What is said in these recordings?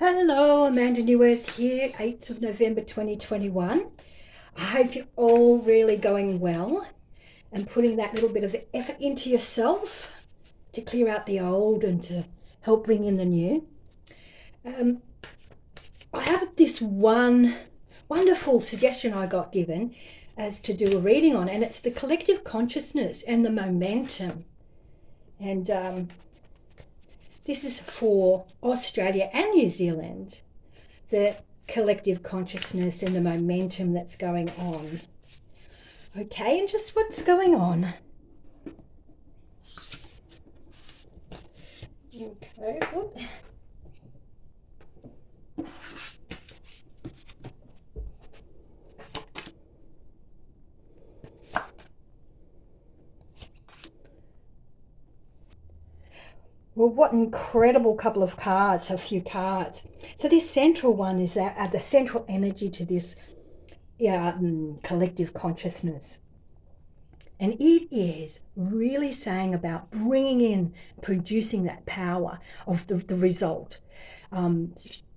Hello, Amanda Newworth here, 8th of November 2021. I hope you're all really going well and putting that little bit of effort into yourself to clear out the old and to help bring in the new. I have this one wonderful suggestion I got given as to do a reading on, and it's the collective consciousness and the momentum. And this is for Australia and New Zealand, the collective consciousness and the momentum that's going on. Okay, and just what's going on. Okay. Whoop. Well, what an incredible couple of cards, a few cards. So this central one is the central energy to this collective consciousness. And it is really saying about bringing in, producing that power of the result.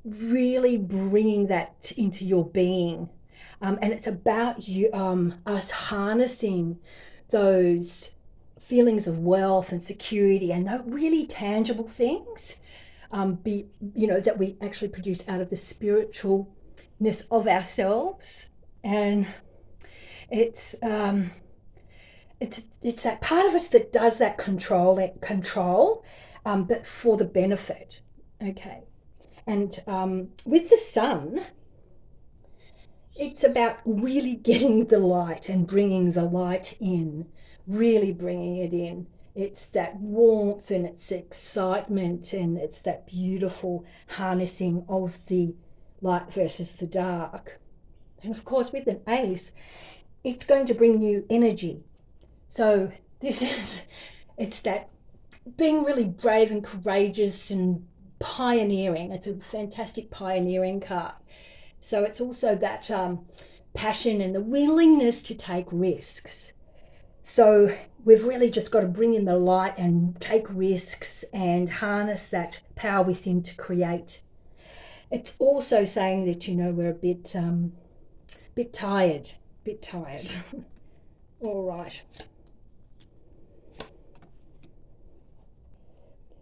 Really bringing that into your being. And it's about you, us harnessing those feelings of wealth and security and really tangible things that we actually produce out of the spiritualness of ourselves. And it's that part of us that does that control, but for the benefit. Okay. And with the sun, it's about really getting the light and bringing the light in, really bringing it in. It's that warmth and it's excitement and it's that beautiful harnessing of the light versus the dark. And of course, with an ace, it's going to bring you energy. So it's that being really brave and courageous and pioneering. It's a fantastic pioneering card. So it's also that passion and the willingness to take risks. So we've really just got to bring in the light and take risks and harness that power within to create. It's also saying that, we're a bit tired. All right.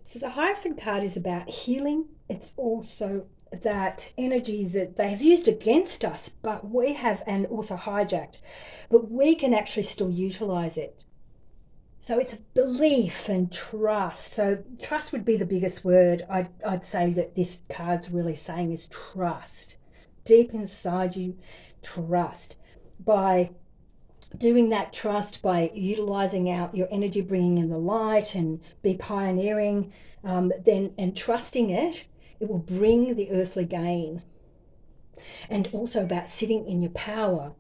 So the Hierophant card is about healing. It's also that energy that they have used against us, but we have, and also hijacked, but we can actually still utilize it. So it's belief and trust. So trust would be the biggest word I'd say that this card's really saying is trust. Deep inside you, trust. By doing that trust, by utilizing out your energy, bringing in the light and be pioneering, and trusting it will bring the earthly gain. And also about sitting in your power,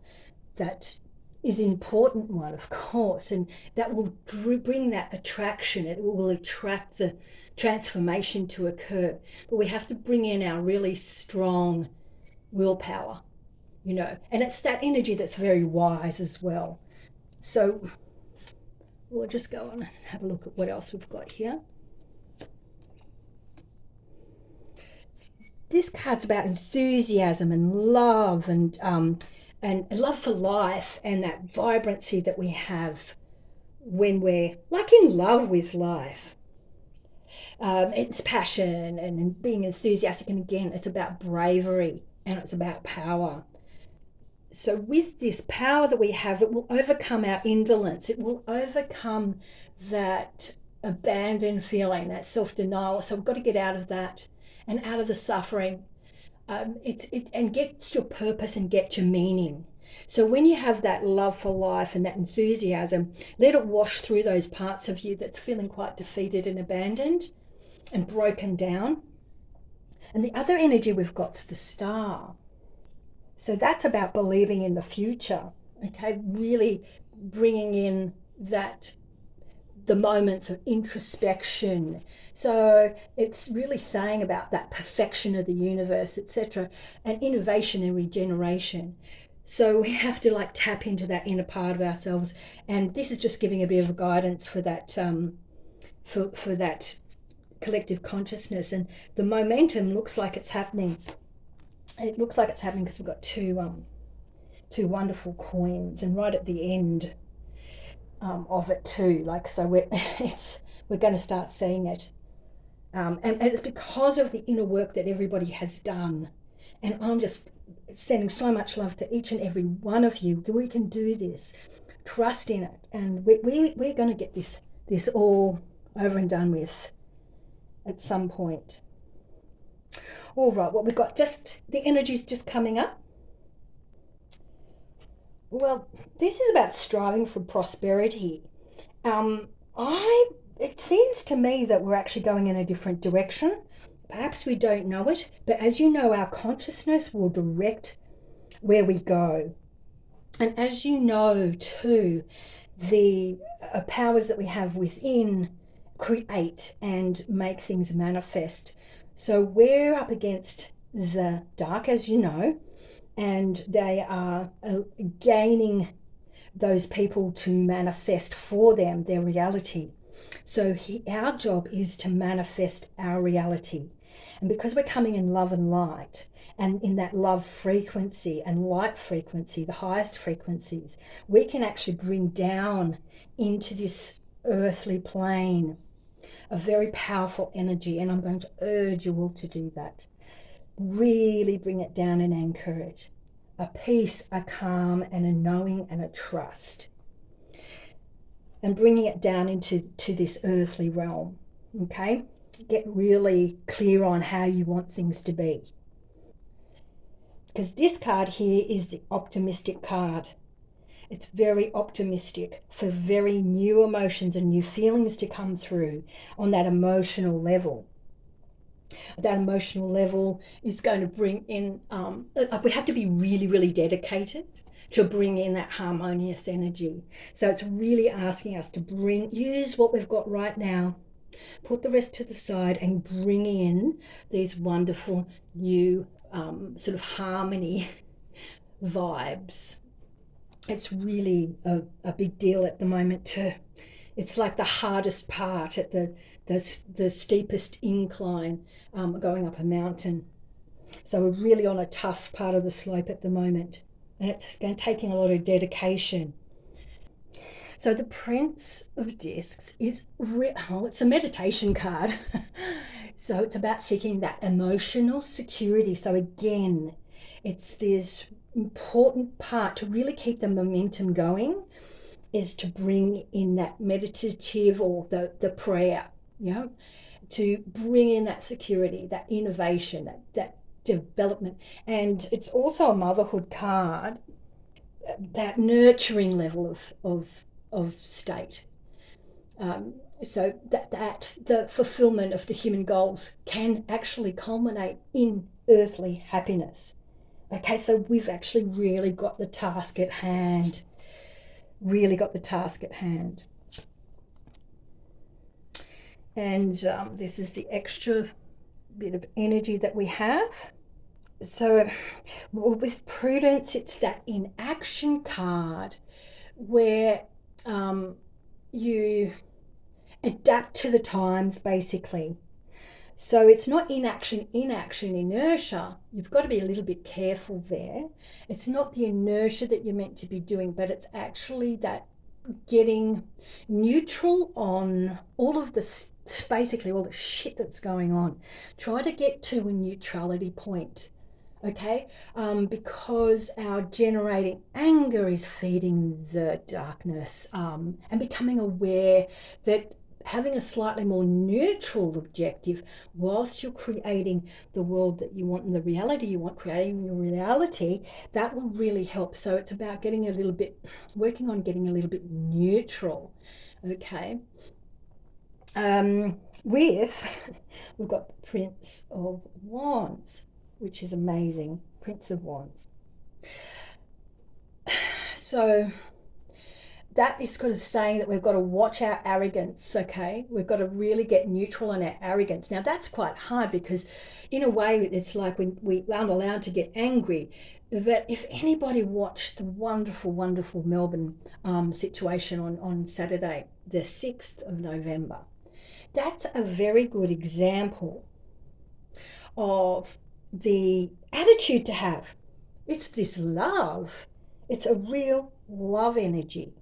that is an important one, of course, and that will bring that attraction. It will attract the transformation to occur. But we have to bring in our really strong willpower, and it's that energy that's very wise as well. So we'll just go on and have a look at what else we've got here. This card's about enthusiasm and love and love for life and that vibrancy that we have when we're like in love with life. It's passion and being enthusiastic, and again, it's about bravery and it's about power. So with this power that we have, it will overcome our indolence. It will overcome that abandoned feeling, that self-denial. So we've got to get out of that and out of the suffering. And get your purpose and get your meaning. So when you have that love for life and that enthusiasm, let it wash through those parts of you that's feeling quite defeated and abandoned and broken down. And the other energy we've got is the star. So that's about believing in the future, okay? Really bringing in the moments of introspection. So it's really saying about that perfection of the universe, etc., and innovation and regeneration. So we have to tap into that inner part of ourselves, and this is just giving a bit of guidance for that, for that collective consciousness, and the momentum looks like it's happening. It looks like it's happening because we've got two wonderful coins, and right at the end of it too. Like, so we're going to start seeing it, and it's because of the inner work that everybody has done. And I'm just sending so much love to each and every one of you. We can do this. Trust in it, and we're going to get this all over and done with at some point. All right, well, we've got just the energies just coming up. Well, this is about striving for prosperity. It seems to me that we're actually going in a different direction. Perhaps we don't know it, but as you know, our consciousness will direct where we go. And as you know too, the powers that we have within create and make things manifest. So we're up against the dark, as you know, and they are gaining those people to manifest for them their reality. So our job is to manifest our reality. And because we're coming in love and light, and in that love frequency and light frequency, the highest frequencies, we can actually bring down into this earthly plane a very powerful energy. And I'm going to urge you all to do that. Really bring it down and anchor it. A peace, a calm, and a knowing and a trust. And bringing it down into this earthly realm. Okay? Get really clear on how you want things to be. Because this card here is the optimistic card. It's very optimistic for very new emotions and new feelings to come through on that emotional level. That emotional level is going to bring in, we have to be really, really dedicated to bring in that harmonious energy. So it's really asking us to use what we've got right now, put the rest to the side, and bring in these wonderful new sort of harmony vibes. It's really a big deal at the moment. It's like the hardest part at the steepest incline going up a mountain. So we're really on a tough part of the slope at the moment, and it's taking a lot of dedication. So the Prince of Discs is it's a meditation card. So it's about seeking that emotional security. So again, it's this important part to really keep the momentum going, is to bring in that meditative or the prayer, to bring in that security, that innovation, that development. And it's also a motherhood card, that nurturing level of state. So that the fulfillment of the human goals can actually culminate in earthly happiness. Okay, so we've actually really got the task at hand. And this is the extra bit of energy that we have. So with Prudence, it's that inaction card where you adapt to the times, basically. So it's not inaction, inertia. You've got to be a little bit careful there. It's not the inertia that you're meant to be doing, but it's actually that getting neutral on all of this, basically all the shit that's going on. Try to get to a neutrality point, okay? Because our generating anger is feeding the darkness, and becoming aware that having a slightly more neutral objective whilst you're creating the world that you want and the reality you want, creating your reality, that will really help. So it's about working on getting a little bit neutral, okay? We've got Prince of Wands, which is amazing. Prince of Wands. So that is kind of saying that we've got to watch our arrogance, okay? We've got to really get neutral on our arrogance. Now, that's quite hard because in a way it's like we aren't allowed to get angry. But if anybody watched the wonderful, wonderful Melbourne situation on Saturday, the 6th of November, That's a very good example of the attitude to have. It's this love. It's a real love energy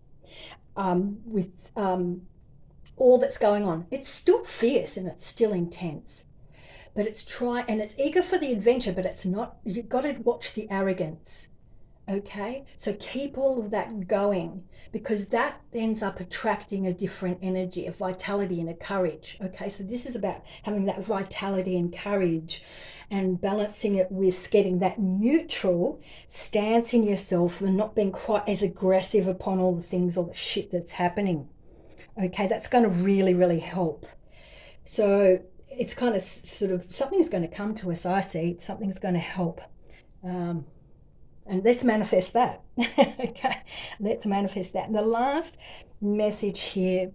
with all that's going on. It's still fierce and it's still intense, but it's and it's eager for the adventure, but it's not. You've got to watch the arrogance. Okay, so keep all of that going, because that ends up attracting a different energy, a vitality and a courage. Okay, so this is about having that vitality and courage and balancing it with getting that neutral stance in yourself and not being quite as aggressive upon all the things, all the shit that's happening. Okay, that's going to really, really help. So it's kind of sort of something's going to come to us, I see. Something's going to help. And let's manifest that. Okay, let's manifest that. And the last message here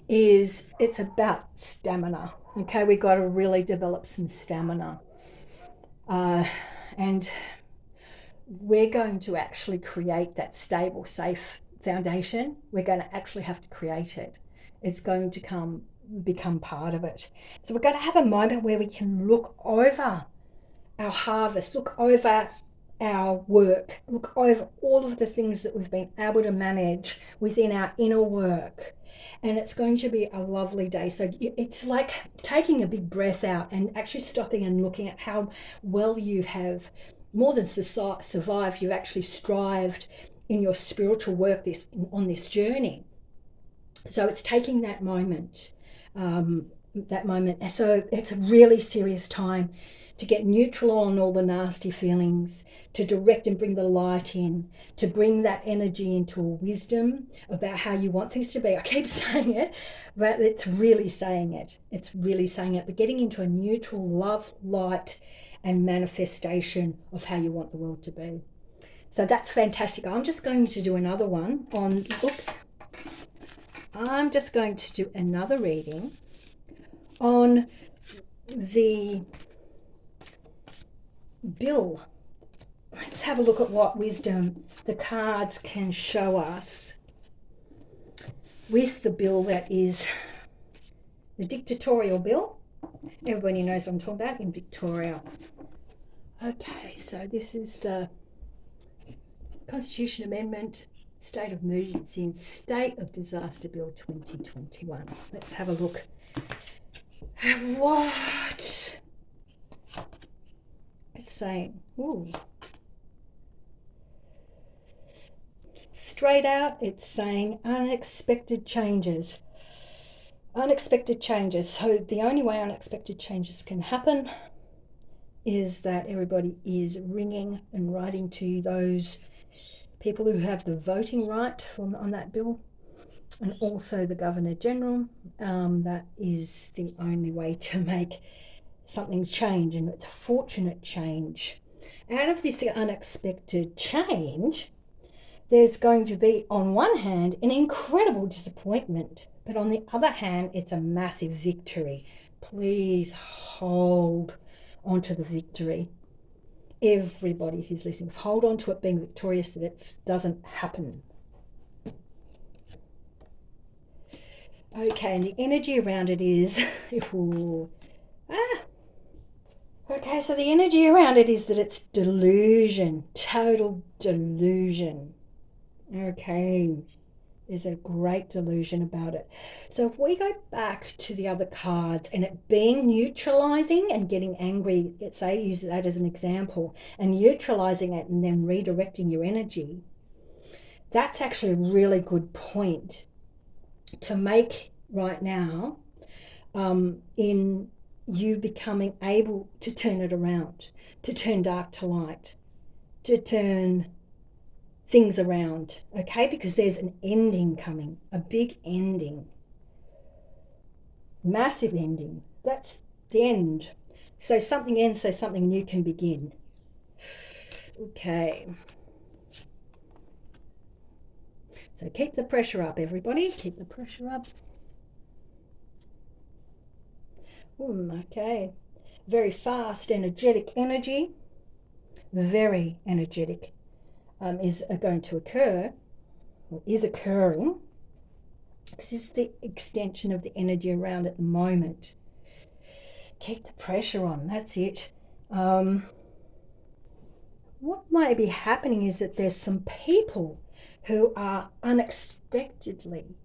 is it's about stamina. Okay, we've got to really develop some stamina. And we're going to actually create that stable, safe foundation. We're going to actually have to create it. It's going to become part of it. So we're going to have a moment where we can look over our harvest, look over our work, look over all of the things that we've been able to manage within our inner work. And it's going to be a lovely day. So it's like taking a big breath out and actually stopping and looking at how well you have more than survived, you've actually strived in your spiritual work on this journey. So it's taking that moment. So it's a really serious time to get neutral on all the nasty feelings, to direct and bring the light in, to bring that energy into a wisdom about how you want things to be. I keep saying it, but it's really saying it. It's really saying it. But getting into a neutral love, light, and manifestation of how you want the world to be. So that's fantastic. I'm just going to do another one on, I'm just going to do another reading on the bill. Let's have a look at what wisdom the cards can show us with the bill that is the dictatorial bill. Everybody knows what I'm talking about in Victoria. Okay, so this is the Constitution Amendment, State of Emergency and State of Disaster Bill 2021. Let's have a look at what it's saying. Ooh. Straight out, it's saying unexpected changes. Unexpected changes. So the only way unexpected changes can happen is that everybody is ringing and writing to those people who have the voting right on that bill, and also the Governor General. That is the only way to make something change, and it's a fortunate change. Out of this unexpected change, there's going to be, on one hand, an incredible disappointment, but on the other hand, it's a massive victory. Please hold onto the victory. Everybody who's listening, hold on to it being victorious, that it doesn't happen. Okay, and the energy around it is okay, so the energy around it is that it's delusion, total delusion. Okay, there's a great delusion about it. So if we go back to the other cards and it being neutralizing and getting angry, say use that as an example, and neutralizing it and then redirecting your energy, that's actually a really good point to make right now, in you becoming able to turn it around, to turn dark to light, to turn things around, okay? Because there's an ending coming, a big ending, massive ending. That's the end. So something ends, so something new can begin. Okay. So keep the pressure up, everybody. Keep the pressure up. Okay. Very fast, energetic energy. Very energetic is going to occur, or is occurring. This is the extension of the energy around at the moment. Keep the pressure on, that's it. What might be happening is that there's some people who are unexpectedly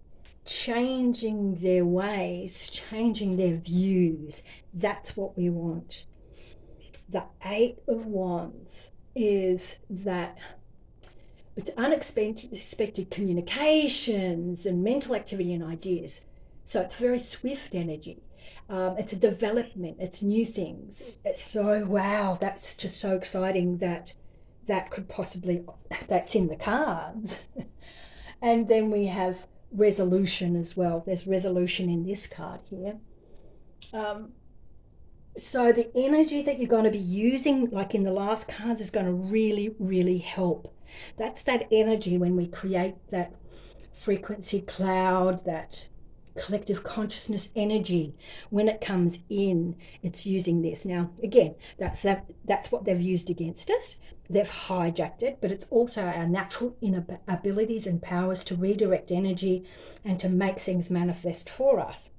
changing their ways, changing their views. That's what we want. The Eight of Wands is that it's unexpected communications and mental activity and ideas. So it's very swift energy. It's a development, it's new things. So, wow, that's just so exciting that that could possibly, that's in the cards. And then we have resolution as well. There's resolution in this card here. So the energy that you're going to be using, like in the last cards, is going to really, really help. That's that energy when we create that frequency cloud, that collective consciousness energy. When it comes in, it's using this. Now, again, that's what they've used against us. They've hijacked it, but it's also our natural inner abilities and powers to redirect energy and to make things manifest for us.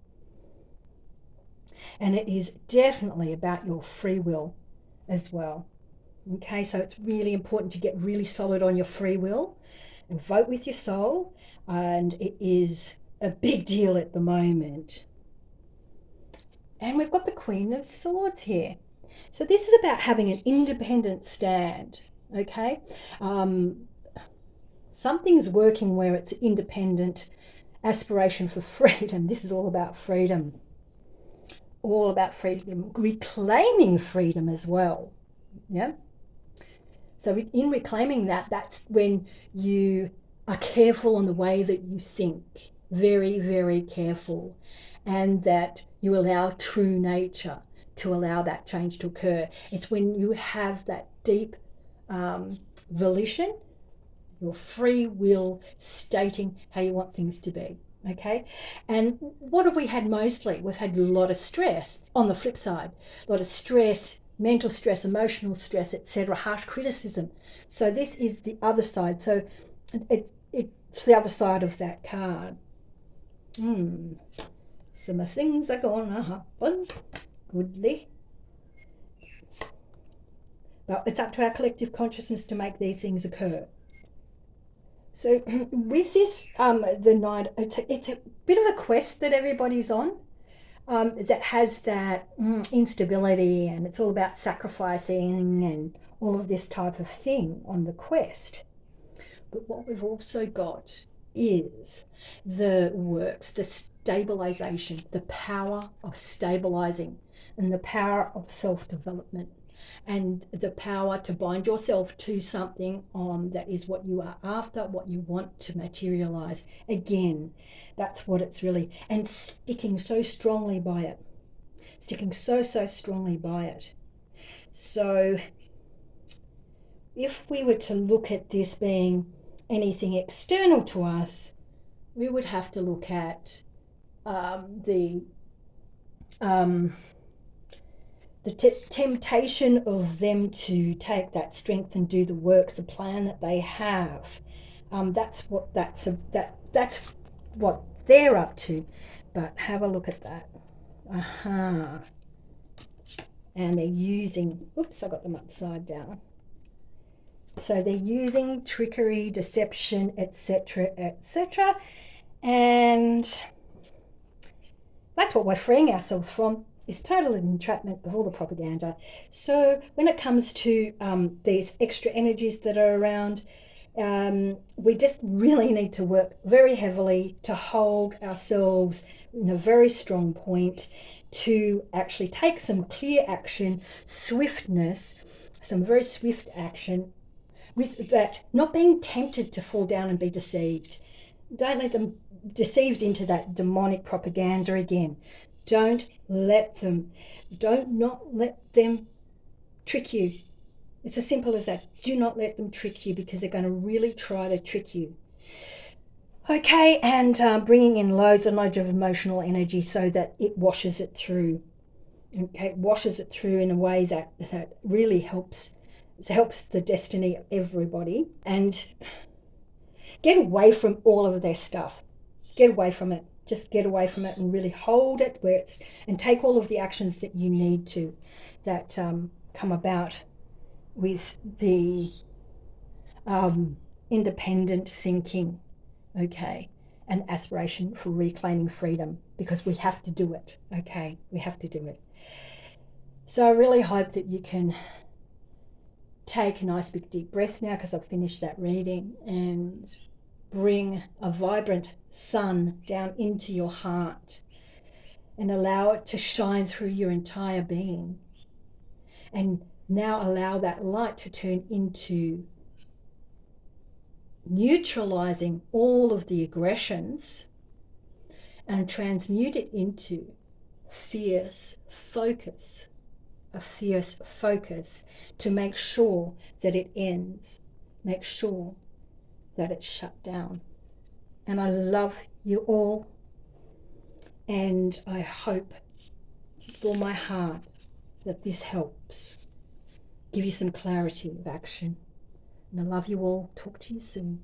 And it is definitely about your free will as well. Okay, so it's really important to get really solid on your free will and vote with your soul. And it is a big deal at the moment. And we've got the Queen of Swords here. So this is about having an independent stand, okay? Something's working where it's independent aspiration for freedom. This is all about freedom. All about freedom, reclaiming freedom as well. Yeah. So in reclaiming that, that's when you are careful on the way that you think, very, very careful, and that you allow true nature to allow that change to occur. It's when you have that deep volition, your free will stating how you want things to be. Okay, and what have we had mostly? We've had a lot of stress. On the flip side, a lot of stress, mental stress, emotional stress, etc., harsh criticism. So this is the other side. So it's the other side of that card. Some things are gonna happen goodly. But it's up to our collective consciousness to make these things occur. So with this, the Knight, it's a bit of a quest that everybody's on, that has that instability, and it's all about sacrificing and all of this type of thing on the quest. But what we've also got is the works, the stabilization, the power of stabilizing, and the power of self-development, and the power to bind yourself to something that is what you are after, what you want to materialize. Again, that's what it's really, and sticking so strongly by it. Sticking so strongly by it. So if we were to look at this being anything external to us, we would have to look at the temptation of them to take that strength and do the works, the plan that they have. That's what they're up to. But have a look at that. And they're using, oops, I got them upside down. So they're using trickery, deception, etc., etc. And that's what we're freeing ourselves from, is total entrapment of all the propaganda. So when it comes to these extra energies that are around, we just really need to work very heavily to hold ourselves in a very strong point, to actually take some clear action, swiftness, some very swift action, with that, not being tempted to fall down and be deceived. Don't let them deceived into that demonic propaganda again. Don't let them trick you. It's as simple as that. Do not let them trick you, because they're going to really try to trick you. Okay, and bringing in loads and loads of emotional energy so that it washes it through. Okay, it washes it through in a way that really helps the destiny of everybody, and get away from all of their stuff. get away from it. Just get away from it and really hold it where it's, and take all of the actions that you need to, that come about with the independent thinking, okay, and aspiration for reclaiming freedom, because we have to do it, okay? We have to do it. So I really hope that you can take a nice big deep breath now, because I've finished that reading, and bring a vibrant sun down into your heart and allow it to shine through your entire being. And now allow that light to turn into neutralizing all of the aggressions and transmute it into fierce focus, a fierce focus to make sure that it ends, make sure that it's shut down. And I love you all, and I hope with all my heart that this helps give you some clarity of action. And I love you all. Talk to you soon.